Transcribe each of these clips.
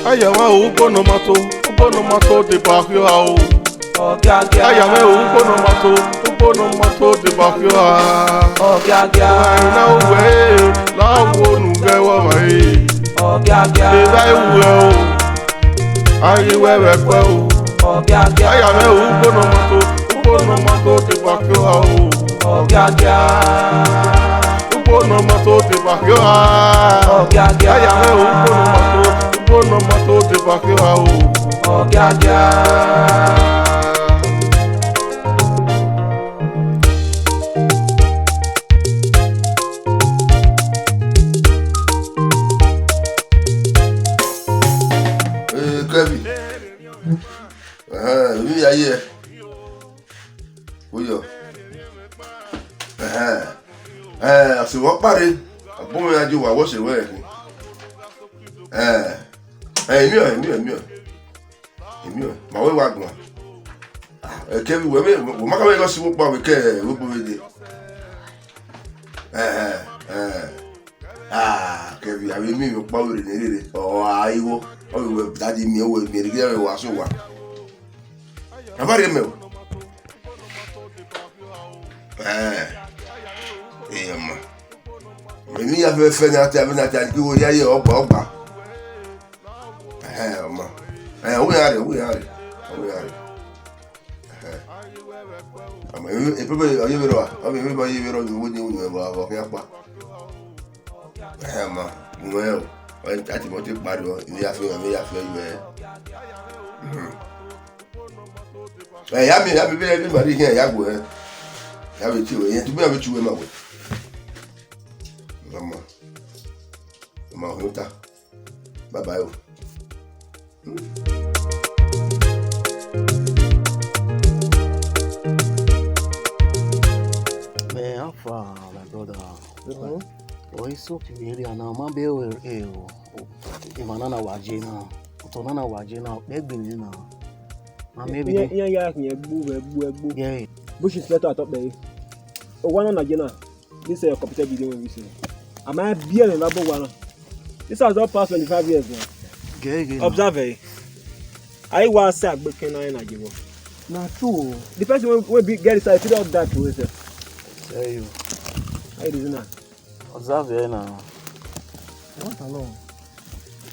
Ayama ubonomato de barrio ao. Ogiagia. Ayama ubonomato de barrio ao. Ogiagia. Na uwe, la wo nugewa mai. Ogiagia. Eba uwe o. Ayi wewe kwe o. Ogiagia. Ayama ubonomato de barrio ao. Ogiagia. Ubonomato de barrio ao. Ogiagia. Ayama ubonomato de barrio ao. Ogiagia. Kevin. Mi aye. Oyo. Se wọ́n parí, àbúrò yẹn ajú wà wọ́n ṣe wẹ́ẹ̀ ni. Èmi ò, màá wé wá gbọ̀n. Kevin, wọ́n má kàwé lọ sí wọ́n pa òwe kẹ́ ẹ̀ wọ́n bọ̀ wéde. Kevin, àwọn èmi ò pa òwe ní rere. Àìwọ́, ọ̀wẹ̀ dáadé mi, ọ̀wẹ̀ mi, ẹ̀rẹ́gẹ́ rẹ̀ wá sọ wà. Àbárí mi o. Èèmọ̀. Èmi yà fẹ́ ní àti kí wọ́n yá yẹ ọgbà. Ọmọ. Owó yà rẹ̀. Ọmọ ìpínpẹ̀ ọyẹ́bẹ̀rẹ̀ wa, ọmọ ìpínpẹ̀ ọyẹ́bẹ̀rẹ̀ ni owó ní ìwọ̀n ẹ̀bọ̀ àbọ̀ fún apá. Ọmọ, mo ẹ̀ o, ọ̀yẹ́ àti mo ti parí ọ, ilé àfihàn mi yà fẹ́ yọ ẹ̀. Yà mi bẹ́ẹ̀ bí màdí yẹn yà gbọ́ ẹ̀. Yà mi tí o, yẹn tó bí yà mi tí o ẹ̀ máa wẹ̀. Ọmọ ọ̀hún ta, bàbá yóò. Man, how far, my brother? Oh, it's so area now. Man, be Imanana waje now. Utonana waje now. Begbin now. Man, maybe. Yeah. Bush is better at up there. Oh, one on agenda. This is a computer video when we see. Am I beer and rubber one? This has not passed 25 years now. Observe. I was sad, but can I give up? Not true. The person will be get inside without that to it. Tell you. I didn't know. Observe now. Not alone.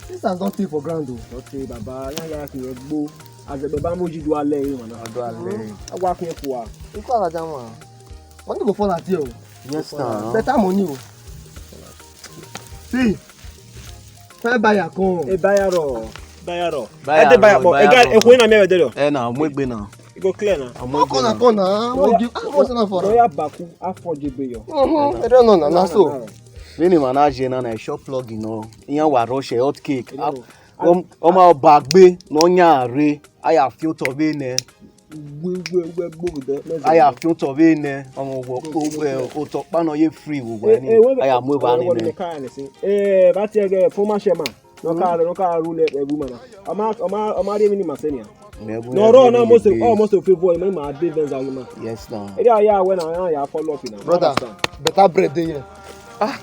This has not taken for granted. Okay, Baba. Yeah, go. As a babamuji do alley, man. I walk here for. It's not a jama. Want to go for that deal? Yes, now. Better money. See. Fair buyer come. A buyer. I did buy a boy. I got a win. I'm here. Now, I'm waiting now. You go clear now. I'm not gonna come now. What's enough for? Roya Baku, I forgive you. I don't know. Now so. Benin manager na shop plug no. Iyan wa rush hot cake. O ma bagbe no nya re. Aya filter be ne. Aya filter be ne. Omo wo o to pa no ye free wo gba ni. Aya move an ni. Ba ti ege former chairman. No car rule e woman. Ama dey minimum senior. No run almost of favor me ma dey Benz argument. Yes now. Yeah when I follow up now. Brother, better bread dey. Ba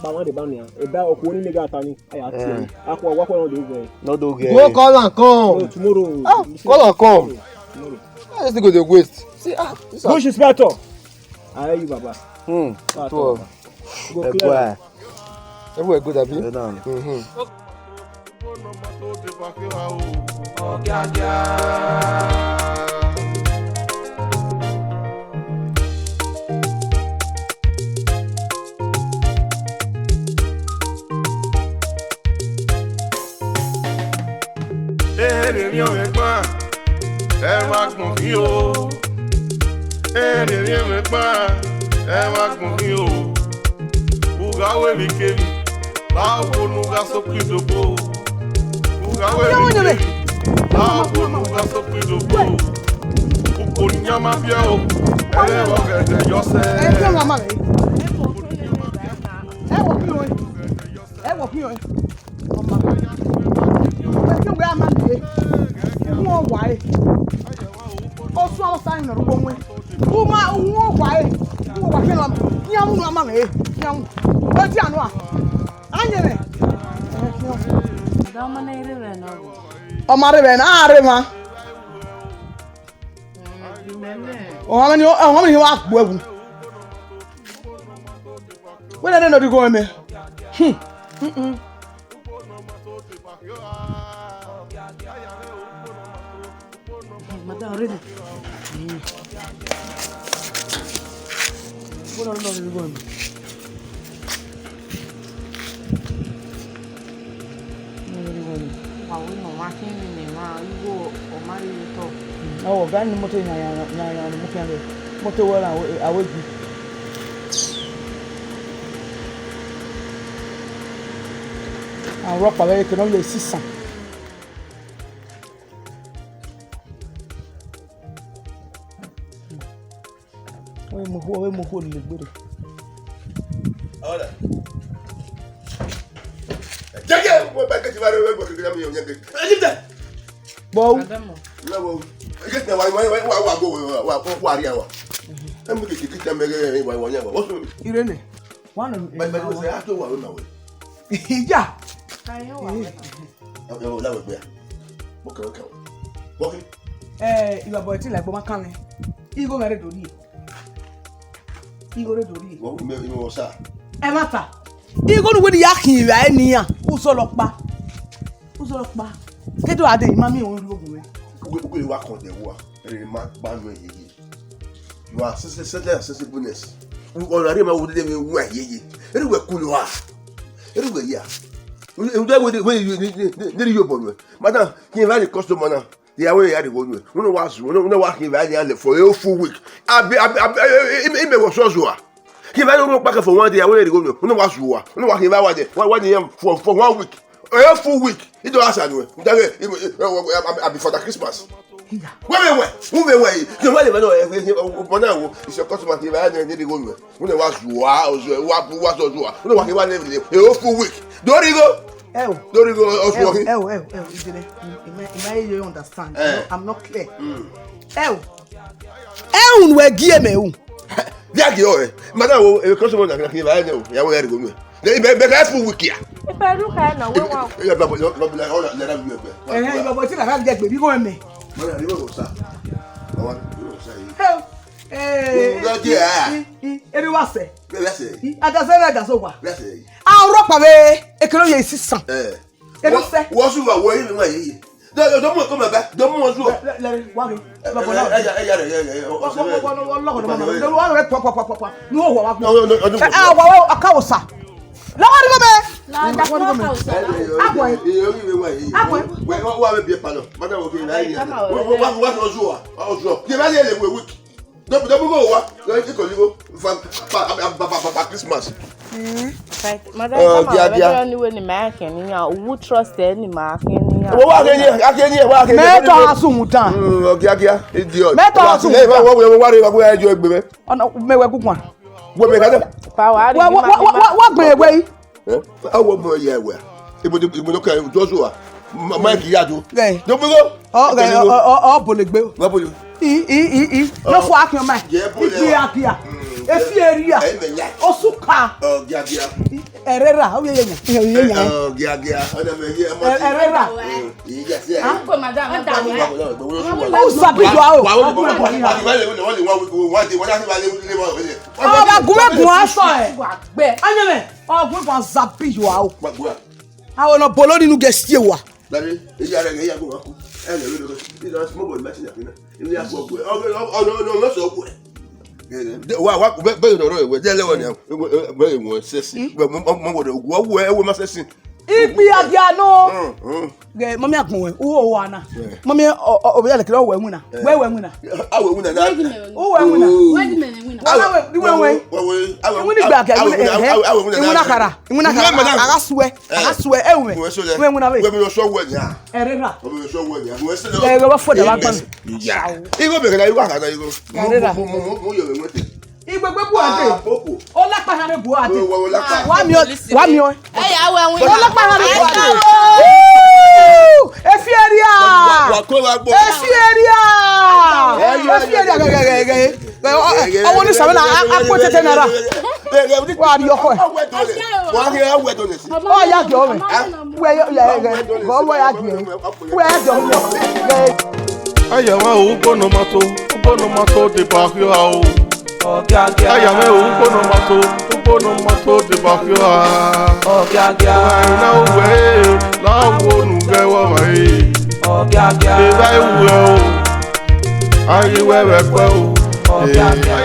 wan dey ban ya. E ba okuni nigga atani. Aya ti. Akwa wa kwa no dey go. No do get. Go call and come. No, tomorrow. Call and come. Tomorrow. I just go dey waste. See this Bush is better. I hear you baba. Go clear. Everywhere good abi? Ogiagia. Mi ò rẹ̀ pa ẹ wá gbọ̀n mí o. Mi ò rẹ̀ pa ẹ wá gbọ̀n mí o. Bugawe mi kébi La bonuga sopri de beau. La bonuga sopri de beau. Ukonyama bio. Elle regarde yose. Omare ben arema. Omani wa gbo ewu. We na no di go me. Madam ready. Bueno, no di go me. Oh, gani moto na mukende. Moto wala awegi. Rock pawe ke no le 600. Owe mo ho le gbere. Ahora. Jaga, mo ba ke ti ba re we ke mi yo nyeke. Ajibde. Bo. Na bo. Ke te wa go wa ri awa. Em ke ki te me ke wa nya wa. Irene. One Ba se ato wa na we. Ija. Yo la we be. Mo ke o ke. Bo ki. Iwa boy ti like bo makan ni. Igo mere dori. Igo re dori. Wo me wo sa. E mata. Igo nu we di yakin ira eniyan. Usolopa. Kedo ade mami won ri ogun me. Go wa kon de wa. Re ma ba no yeye. You are sensibility. Olari ma wo de me wa yeye. Ere we kulu ha. Ere we ya. When you born, madam, he invited the customer now. The away had the one way. No was no working invited for a full week. I was so. He invited no back for 1 day away the go. No was you. No working invited. What him for 1 week. A full week. It was anyway. Before the Christmas. Who way? You might never know. It's your customer. He invited the go. No was you. No working one every day. A full week. Don't you go? Don't you go also working? You understand? I'm not clear. We give me. Madam, a customer that can buy no. Ya we go me. They be careful with you. If I look at now, we want. You got like all that let me. You go till I have get baby go me. Madam, you go sir. I want you say. Eri wa se. Let's say. Adasere adasowa. Let's say. A ro pawe ekero ye 600. Eri se. Wo su wa wo yin wa ye. Don't mo come back. Don't mo su. Let wa me. Christmas. Madam, who trust any mark? Mẹ́tọ̀ asunwutan. Ogiagia, idiot. Mẹ́tọ̀ asunwutan. Mẹ́wẹ́ kúkú à. Wọ́n gbìn ewé yìí. Awo mo ye we. Ibo ka Joshua. Mike yado. Dobugo. Bolegbe. Wa bolo. No fo akin ma. Ikia. Efi area. Osuka. Ogiagia. Herrera, o ye yan. Ogiagia. Ona me ye mo. Herrera. Yes, yes. Uncle, madam, O sabi jo a o. Ba gumegun aso e. Anyeme. Gumegun sabi jo a o. Àwọn no bolo nínú gestie wa. Daddy, iya re iya go wa ku. Ele we do. Ida small boy machine na. Ile ya go ku. No so ku. Wa be no ro we. De le won ya. Be mo sesi. Be mo wo de wo wo e wo ma sesi. Ogiagia no. Mommy agbon o wa na. Mommy obi ele kire o wa mu na. We wa mu na. Awe mu na na. O wa mu na. Why the men win? Awe di we we. Imu ni gba ka imu na kara. Imu na kara. Agaswe ewe. We mu na we. We me so wa nya. Erera. We me so wa nya. We se Ya go fo da ba pan. Ya. Igo be kana igo kana igo. Mo yo we mo. Igbegbe bu ade. O la pa hare bu ade. Wa mi o. Hey, I will win. O la pa hare bu ade. Efi area. Efi area. Efi area gege. O woni sabe na akpo tete nara. Wa ri oko. O ya jo me. We go ya jo. We ya jo. Ayama ubono mato de bakyo ao. Ogiagia. Ayame ubono mato de bakyo a. Ogiagia. Na we la wo nu ge wa mai. Ogiagia. E ba ewu o. Ayi we pe o. Ogiagia.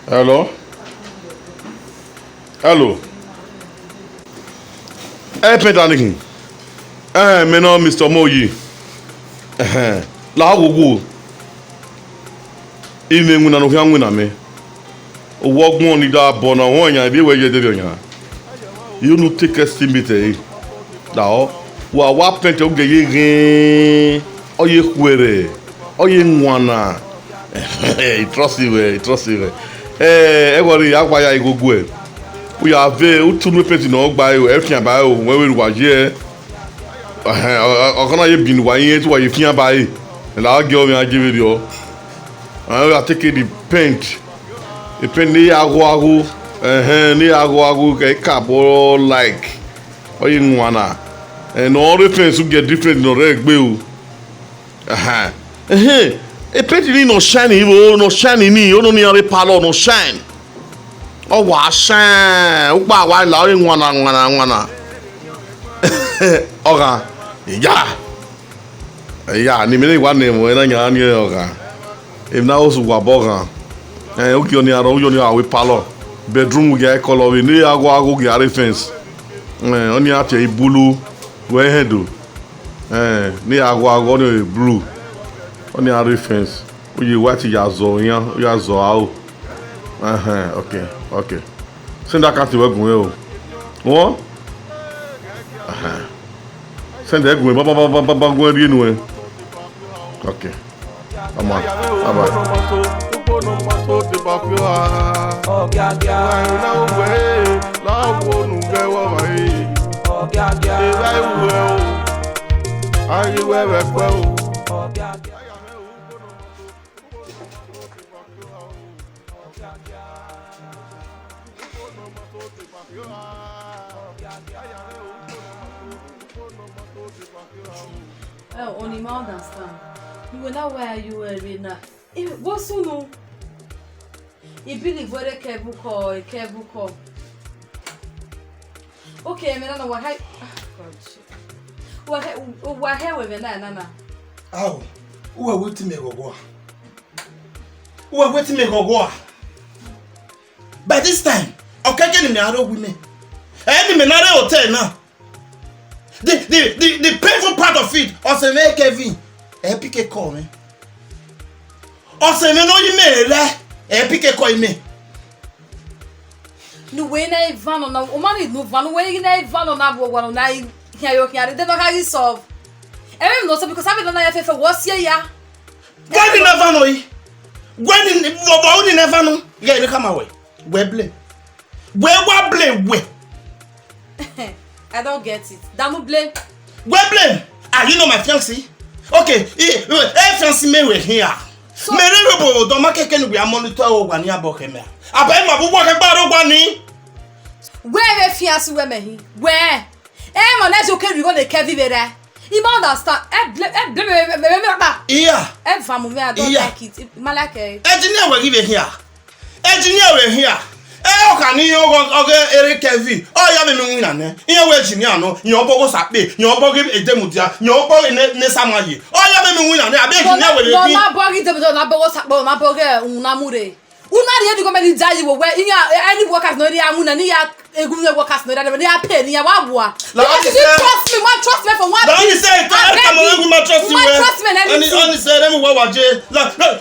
Hello? Hello? Pentanik. Me no Mr. Moyi. La gugu. Ime nguna no nguna me. Owo gbon ni da bona won yan bi we je de yan. You no take estimate da o. Wa pente o ge yin. Oye kwere. Oye nwana. Trust you. Everybody agba ya igogo e. We have utunu penti no gba e e fian ba o we we wa je okana ye bin wa yin ti wa ye fian ba e la ge o mi ajibe ri o I take the paint the paint ni ago ni ago ke cabo like o yin nwana and all the things get different no re gbe o e paint ni no shine no shine ni o no ni are palo no shine. Oh, washan, ugba wa la ori nwana. Oga, ya, ni mele wa ne mo na nya ni oga. If na osu wa boga. O ki oni aro, oni awe palo. Bedroom ge color we ni ago ge are fence. Oni ate ibulu we hedo. Ni ago ni blue. Oni are fence. O ye wati ya zo ao. Okay. Send that cat to work well. What? Send that going. Baba going anyway. Okay. Come on. Bye. Ogiagia. Ogiagia. Oh, only more understand. You will not where you were in that. What's so no? You believe what a cable call. Okay, I don't know what I. What hair with Nana? Oh, who are waiting me go? Who are waiting me go? By this time, okay, get me out of women. Any minute hotel now. The painful part of it, also make Kevin. Pick call me. Also, me no you me pick call me. No way na Ivano na o mani no vano way na Ivano na bo wano na here you can they don't have solve. Everyone knows because I don't know if what's here ya. When you never know. When you never know. Yeah, you come away. Where blame? Where blame? I don't get it. Don't blame. Where blame? Ah, you know my fiancé? Okay, fiancé me we here. Me rebo do make ken we monitor o gwani aboke me. Abai ma bubo ke gbaro gwani. Where fiancé we me? Where? Man, let's okay we go the Kevin there. You understand? Yeah. Family, I don't like it. Malake. Engineer we give here. Engineer we here. Okani oge ere Kevin. Oh ya me nwina ne. Iye we engineer no. Iye obogo sape. Iye obogo edemudia. Iye obogo ne samaye. Oh ya me nwina ne. Abi engineer we le bi. No na bogi demudia na bogo sape na bogo unamure. Una dey do come dey die we any workers no dey amuna ni ya egunle workers no dey ya pay ni ya wabua. You trust me, one trust me for one. Don't you say come on we trust you. Trust me and everything. Only say them wa waje.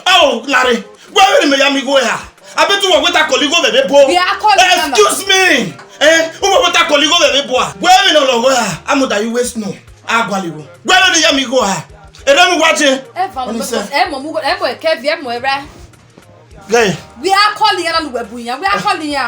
Oh Larry. Where will me ya mi go here? I bet you want a colleague over the boy. Excuse me. Who want a colleague over the boy? Where will no go here? I'm not you waste no. Agwaliwo. Where will you me go here? And then watch it. We are calling you on the web. We are calling you.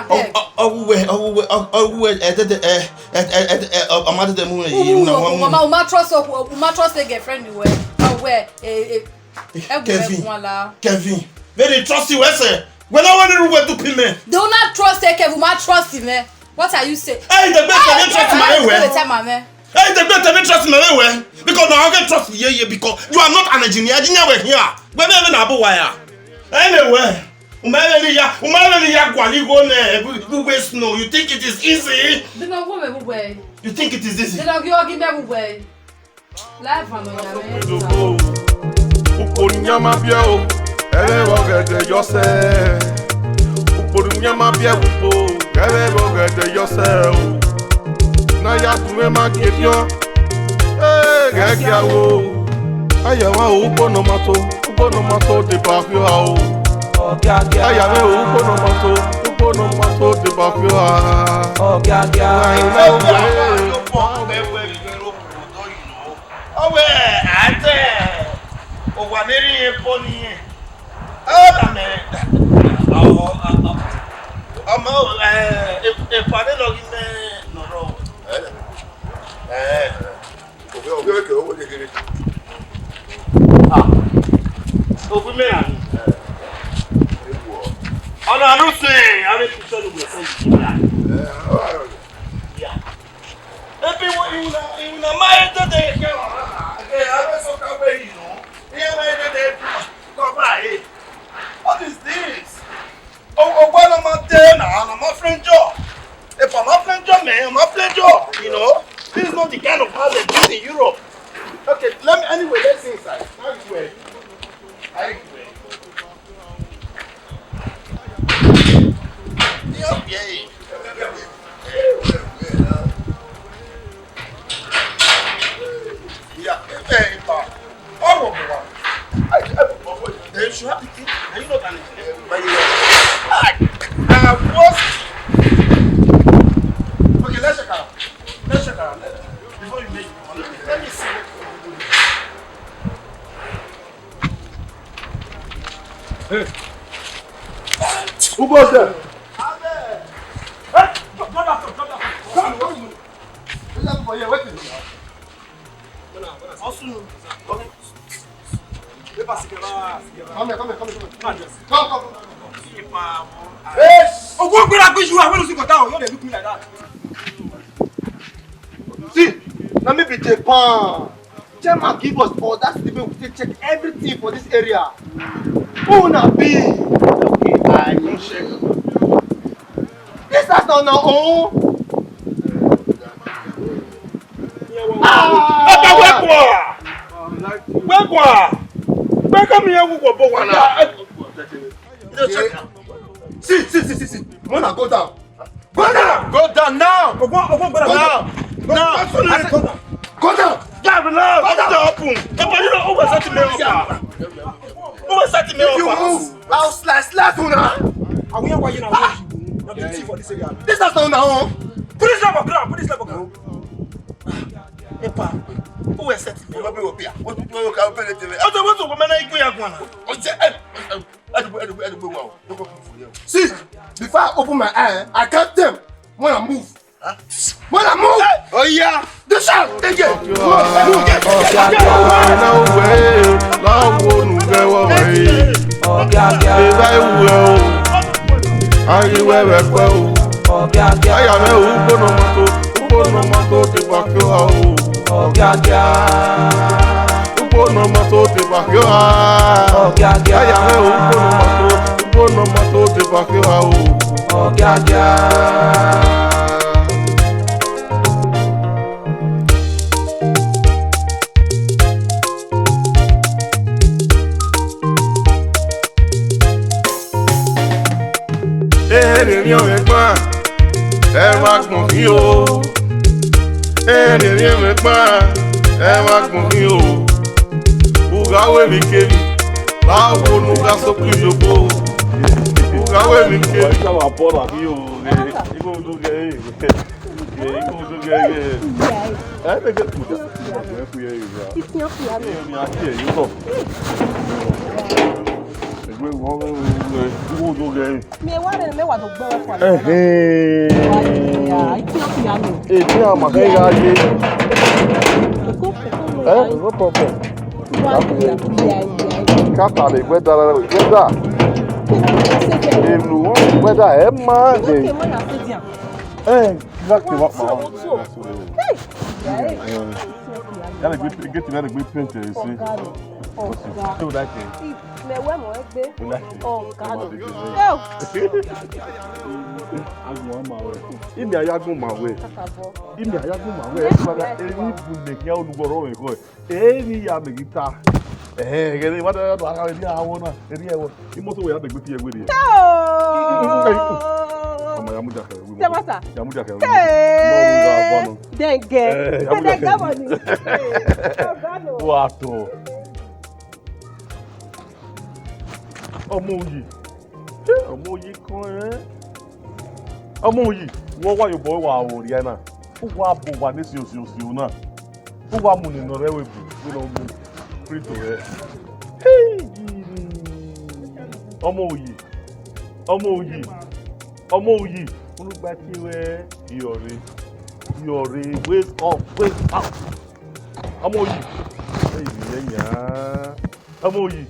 Kevin. Very trust you, sir. When I want to do me. Do not trust Kevin. Trust him. What are you saying? Hey, the better trust my way. Hey, the better trust my way. Because now I can trust you because you are not an engineer. Engineer we here. When I na bo wire. Anyway, you think it is easy? You think it is easy? What is this? Oh, well, I'm not there now. I'm a friend job. If I'm a friend job, man, I'm a friend job. You know, this is not the kind of house they do in Europe. Okay, let's see inside. Anyway. Okay, let's check out. Before you make it, let me see. Hey. Who goes there? I'm there. Hey, drop that phone. Come. Wait a minute. Okay. Come here. Yes! Oh, go back where you are. When you go down, you don't look me like that. See, let me be Japan. Japan give us all that to check everything for this area. Who na be? Okay, I will check. This is not our own. Where come here? Who go bow See. Mona, go down. Go down now. Go down. Yeah, relax. Go down. Open. You don't overset me. If you move, I'll slash you now. I will why you now. For this area. This is not now. Put this level ground. Epa, who is setting me? What you can pay it? I don't want to woman like you. See, before I open my eye, I can't tell when I move. Oh yeah, the shot again. Ogiagia. Ẹni ò rẹ̀ gbọ́n, ẹ máa gbọ̀n kí o. Ẹni ò rẹ̀ gbọ́n, ẹ máa gbọ̀n kí o. Ugawe mi kébi, báwo nu ká sókè ìjòkó? Ugawe mi kébi. Ìṣe wà bọ́ọ̀lù àbí o? Ibo tó gẹ̀ ẹ́ ibo tó gẹ̀ ẹ́. Ẹ ẹ́ tẹ̀gẹ́ kùdà. Ẹ fi ẹ ìrora. Ẹ mi àti ẹ̀ yìí bọ̀. Ẹgbẹ́ wọn ibo tó gẹ̀ ẹ́. Mi wá rẹ̀ mẹ́wàá tó gbọ́ ọkọ̀ àná. Èmi àmàkẹ́ yá ayé. No problem. Kata le gbẹ́dà. Èlù wọn gbẹ́dà ẹ̀ máa ń dè. Exactement. Yàrá gẹ́tì náà lè gbé pẹ́ǹtì ẹ̀ sí. Ṣé o dákẹ́? Mẹ̀wẹ́ mọ̀ ẹ́ gbé. Imi ayagun mawe. Imi ayagun mawe. Ẹ fara ẹni bunde kí á olùgbọ̀rọ̀ rẹ̀ kọ́ ẹ̀. Èyí ya mẹ̀gíta. Gẹ́gẹ́ ìwádìí ọ̀dọ̀ ara rẹ̀ ní àwọn náà. Èrí ẹ̀wọ̀. Ìmọ̀tò wẹ̀ yàtọ̀ ìgbésí ẹ̀wẹ̀ rẹ̀. Ọmọ Yamuja kẹrẹ wí. Tẹ́mọ́tà. Yamuja kẹrẹ wí. Dẹ̀ngẹ̀. Dẹ̀ngẹ̀ bọ̀ ni. Wà á tọ̀. Ọmọ òyì. Ọmọ òyì kan ẹ́. Ọmọ òyì wọ́n wá yóò bọ̀ wá àwòrán ẹ̀ náà. Fún wa bò wá ní sí náà. Fún wa mú nínú rẹ̀ wẹ̀bù nínú ọmọ pírítò rẹ̀. Ọmọ òyì. Ọmọ òyì. Ọmọ òyì. Olùgbà tí wẹ́ yọ̀rẹ́ wake up. Ọmọ òyì. Ọmọ òyì.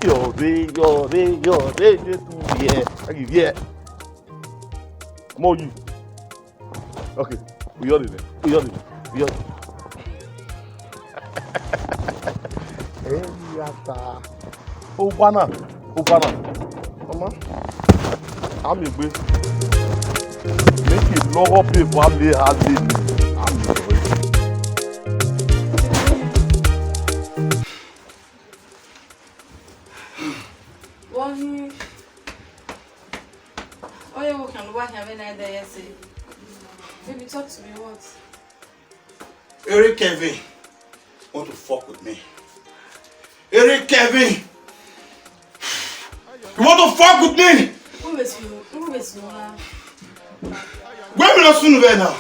Yọ̀rẹ́ tó yẹ. Agìyẹ. Ọmọ òyì. Okay, we got it. Yata. Obana. Ọmọ. Àmì gbé. Make it lọ́wọ́ pé fún àmì àlè ni. Àmì sọ̀rọ̀ yìí. Wọ́n ní ọyẹ́ wo kàn ló wá yàrá náà ẹ̀dá yẹn ṣe. Baby, talk to me, what? Eric Kevin want to fuck with me. Eric Kevin, you want to fuck with me? Who is you? Where me not soon now?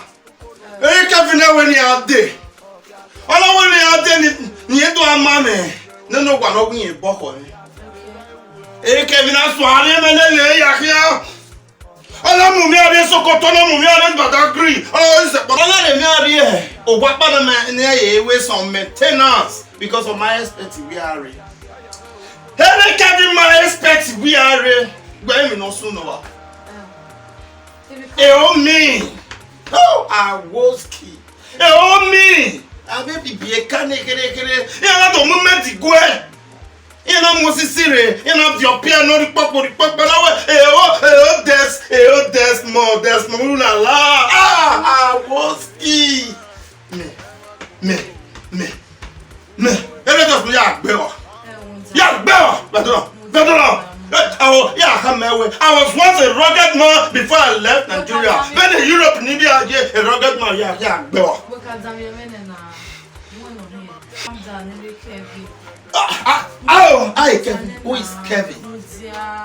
Eric Kevin now when he out there. All I want to out there ni edo amame. No one open your boko. Eric Kevin na so are me le ya kia. Ala mu mi ari Sokoto na mu mi ari Badagry. Oh, is but ala le mi ari e. O gba pa na me na ye we some maintenance because of my expect we are. Eric Kevin my expect we are. Gba mi no so no wa. Me. Oh, I was key. Me. I be be kane kere. Ya na do moment go e. You know Mosisire, you know your piano the pop Desmond la la. I was key. Me. Let us be I was once a rugged man before I left Nigeria. When in Europe, India, a rugged man, Kevin. Who is Kevin?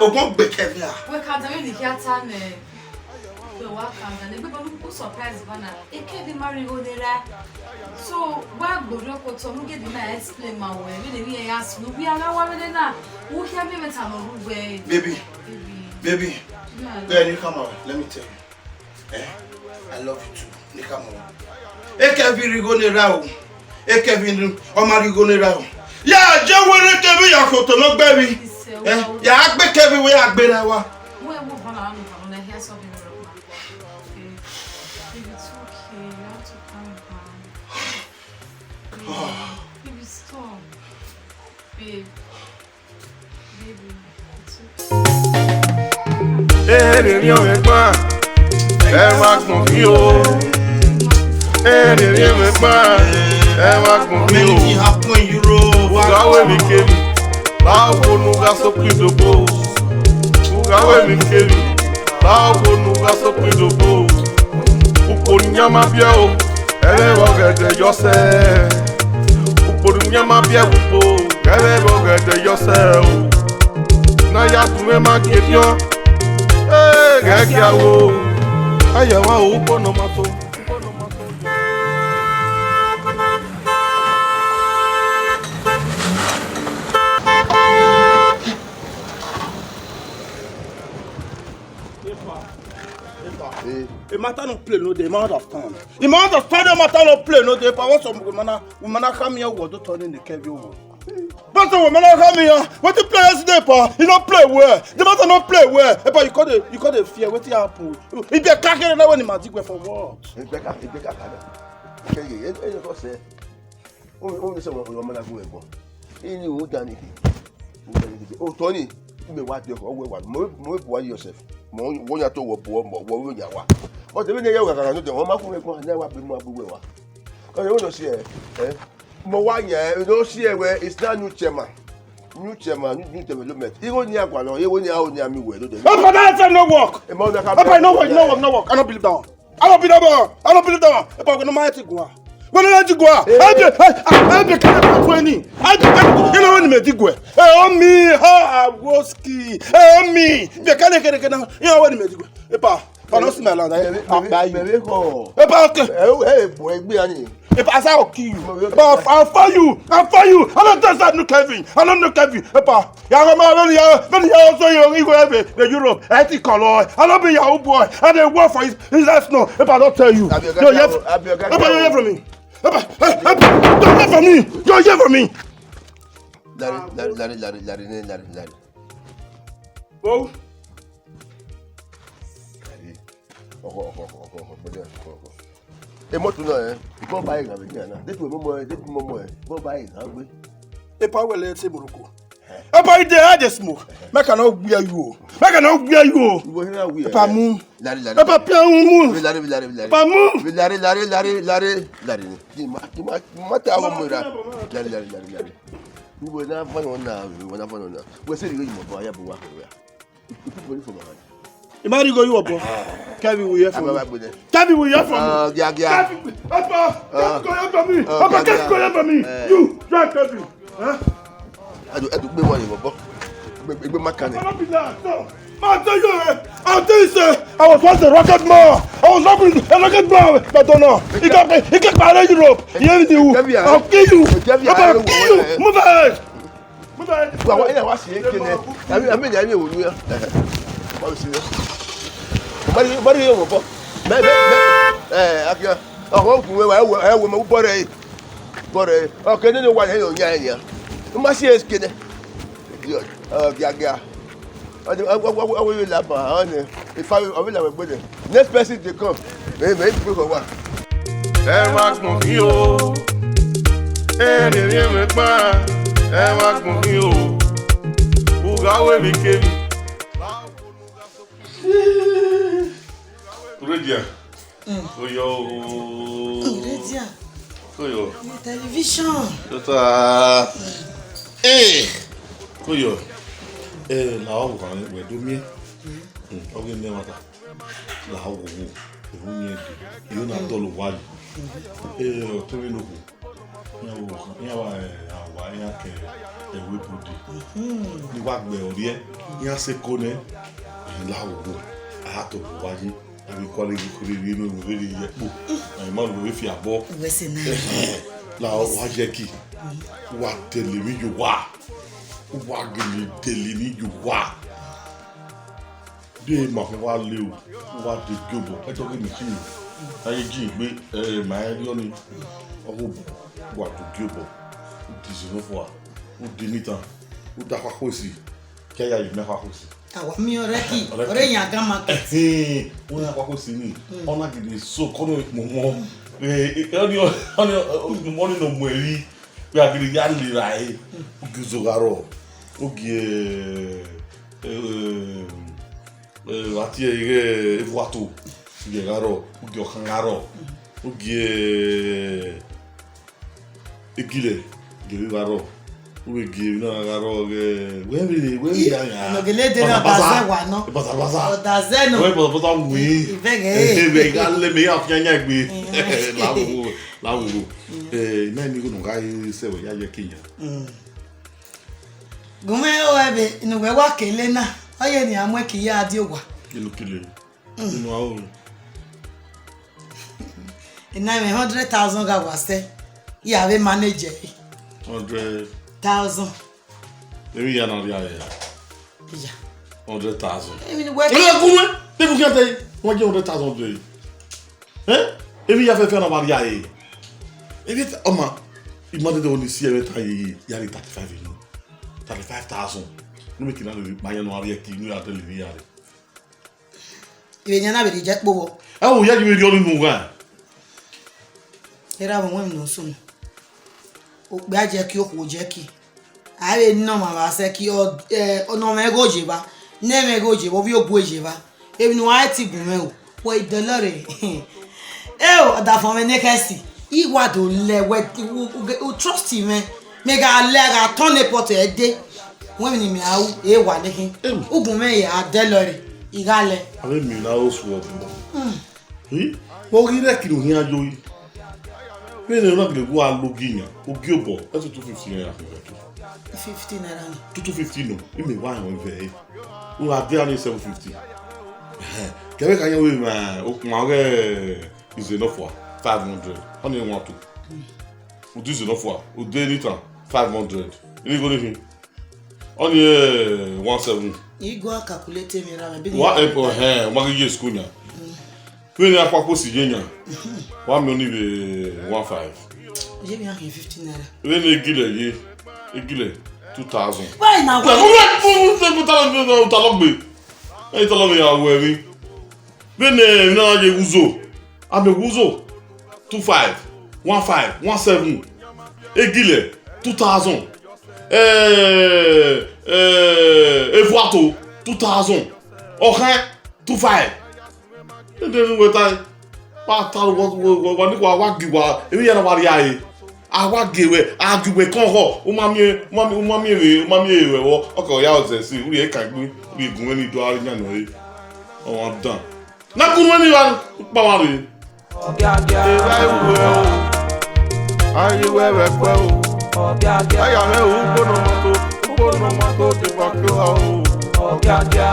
Oh, won't be Kevin. We can't have any here time. We work and the people who surprise Vanna. It can't be married over there. So, where go to to get the explain my way? We ask, we are now over there. Who have been a way? Baby. Then you come out. Let me tell you. I love you too. You come out. Kevin, you go around. Kevin, Omar, go around. Yeah, just when it can be your photo, no baby. Yeah, I bet Kevin we are better. Where move on I hear something. Okay. It's okay. You have to calm down. Baby, stop. Baby, it's okay. Èrè mi pa, ẹ má gbọ̀n mí o. Èrè mi pa, ẹ má gbọ̀n mí o. Many happen Europe. Ugawe mi kemi, báwo nuga sókè dògbò. Ugawe mi kemi, báwo nuga sókè dògbò. Ukpori nyama bia o, ẹlẹ́wọ̀ gẹ̀dẹ̀ yọsẹ̀. Ukpori nyama bia gbogbo, ẹlẹ́wọ̀ gẹ̀dẹ̀ yọsẹ̀ o. N'aya tún ẹ má kébi ọ́, gẹ́gẹ́ àwọ̀. Ayẹ̀wò àwọn òkú ọ̀nà máa tó. The matter no play no dey, amount of time. The amount of time the matter no play no dey. But what some woman come here was to turn in the Kevin over. But some woman come here, what the play yesterday, pa? He don't play well. The matter no play well. But you call the fear. What happen? If you can't get now when the magic way for what? It's better. Okay, you go say. Only someone who woman go ebo. Ini who done it. Oh Tony, you may what you always more boy yourself. Mo ya to wo ya wa o te bi ne ye wa kan no te o ma ku me ko na wa bi mo abuwe wa o ye no see mo wa ye no see we it's not new chairman new development iro ni agwa lo ye wo ni a o ni ami we no de Papa that no work. Papa no work. I don't believe that. I don't believe that. Papa no ma ti go. When I let you go, I be kind of 20. I be you know when me dig go. On me, ha, woski. On me. Be kind of you know when me dig go. Pa no smell land. baby ko Pa okay. Boy gbe ani If I say I'll kill you, I'll fire you. I don't trust that new Kevin. Pa, when you also you go every the Europe, I think color. I don't be your boy. I don't work for his ass no. If I don't tell you, no, you hear from me. Don't hear from me. You hear from me. Larry. Oh. Moto náà ìbọn báyìí rà mí àná dẹ́kun mọ́mọ́ ẹ̀ ìbọn báyìí rà gbé. Epa wẹ̀lẹ̀ ṣe Morocco. Epa ide I dey smoke. Make I no wear you. Ìwọ hẹ́rẹ́ àwìn ẹ̀. Epa mú. Larry. Epa pia mú. Larry. Epa mú. Larry ni. Kí má tẹ àwọn ọmọ ìra. Larry. Ìwọ náà fọ́nà náà. Wọ́n ṣe ìròyìn mọ̀ bọ́ ayábọ̀ wá kẹ̀wé. Ìpínpọ̀ ní fọmọ rẹ̀. Imagine go you up. Kevin will hear from me. Kevin will hear from me. Ogiagia. Papa, go hear from me. Papa, go hear from me. You, try Kevin. Huh? I do gbé wọn yìí bọ̀. Gbé makane. I'll tell you, sir. I was once a rocket man. I was a rocket man. But no. He can't party Europe. I'll kill you. I'll kill you. Move ahead. Wà ẹ̀yà wá sí eke nẹ. Àmì ìyá mi ò wúlò yá. Báwo sí ni? Bari yóò wọ̀ bọ̀. Bẹ́ẹ̀ akíyà. Ọ̀hún òkùnrin wa ẹ̀ wọ̀ mọ̀ bọ́ọ̀rẹ̀ yìí. Ọ̀kẹ́ nínú wa yẹn yóò yá ẹ̀ nìyà. Ó má sí eke nẹ. Gíagíà. Ọwọ́ yóò lábà àwọn ni ìfá ọ̀bí làwọn ẹgbẹ́ dẹ̀. Next person dey come. Mẹ́rin ti pé kọ̀ wá. Ẹ má gbọ̀n mí o. Èrè mi pa, ẹ má gbọ̀n mí o. Ugawe mi kemi. Redia. Redia. Koyo. Television. Tota. Koyo. La o kan we do mi. O ge mi mata. La o wo. O mi e. Yo na dolo wali. O to mi no ku. Ní àwa ẹ̀yà kẹ ẹ̀wé bòde ní wàá gbẹ ọ̀rí ẹ̀ ní àsìkò ní ìlà òwò àtọ̀bọ̀ wáyé àbí kọ́lé kíkúrẹ́ rí inú ìwé rí yẹpò àyìnbá ló fi àbọ̀ làwọn wá yẹ kí wà tẹ̀lé mi yóò wà gèlè tẹ̀lé mi yóò wà dé màá wá lé o wà dé gbòbọ̀ ẹjọ́ kí mi kí mi ayé jí ìgbé màá rí ọ́ ni ọwọ́ wà tó gbòbọ̀ ó di ìṣòro fún wa ó di níta ó dá pákó sí kẹ́yà yìí mẹ́fà kó sí. Àwa mi ọ̀rẹ́ kì ọ̀rẹ́ yàn gá market. Wọ́n yà pákó sí ni ọ̀nà gidi so kọ́nà mọ̀mọ́ wọ́n nínú mọ̀ èrí pé agidi yà lè ra ẹ̀ ó gé zogarọ̀ ó gé Ati ege evuato. Ugie garo, ugie okangaro. Ugie egile, ugie garo. Ugie na garo ge. We ya. No gele de na baza wa no. Baza. O daze no. We bota wi. Ivege. We gale me afyanya gbe. Lawo. Na ni go no ga se we ya ye Kenya. Gume o ebe no we wa kele na. Oye ni amwe ki ya adi ogwa. Kele. No awo. Ina me 100,000 ga wa se. Ya we manager. 100,000. Maybe ya na ria ya. Yeah. 100,000. Emi ni we. Kume, te bu kete. Wọ́n jẹ́ 100,000 de. Emi ya fẹ́ na Maria e. Ebi ọma, imade de oni si e ta ye ya 35 you. 35,000. No me kina le ma ya no Maria ki ni ade le ya re. Ibe nyana be je powo. O ya ji me di onu nu ga. Era bo no so. O gbe aje ki o ko je ki. Are no ma ba se ki o no me goje ba. Ne me goje bo bi o bu eje ba. Ebi ni wa ti gun me o. Wo idolore. O da fo me ne kasi. Iwa do le we o trust him me ga le ga turn e pot e de. Wọ́n ni mi awu e wa lekin. Ugun me ya delore. Igale. Ave mi na o so. Wo ri re ki no hin ajo yi. Pe ne na le go alogiyan. Ogi obo. E 250 naira. 50 naira. 250 no. E me wa won ve. O ade ani 750. Kebe kan yan we ma o kun ore is enough for 500. Only want to. O do is enough for. O dey liter 500. You go dey. Only 17. You go calculate me ra me. What epo wa ge school nya. We ni apapo si je nya. Wa me oni be 15. Je mi 50 naira. We ni egile 2000. Why now? Bene na je uzo. Abe uzo 25, 15, 17. Egile 2000. Evuato 2000. Okan 25. Then we time. Pa ta wo ni wa giwa. Emi ya na wa ri aye. Awa gewe agiwe konho o mami ewe wo oko ya ose si uri e kan gbe uri gun ni do ari yan re o wan dan na kun ni wa pa wa re Ogiagia. Ayi wewe pe o. Ogiagia. Aya me u bono moto ti pa ke o. Ogiagia.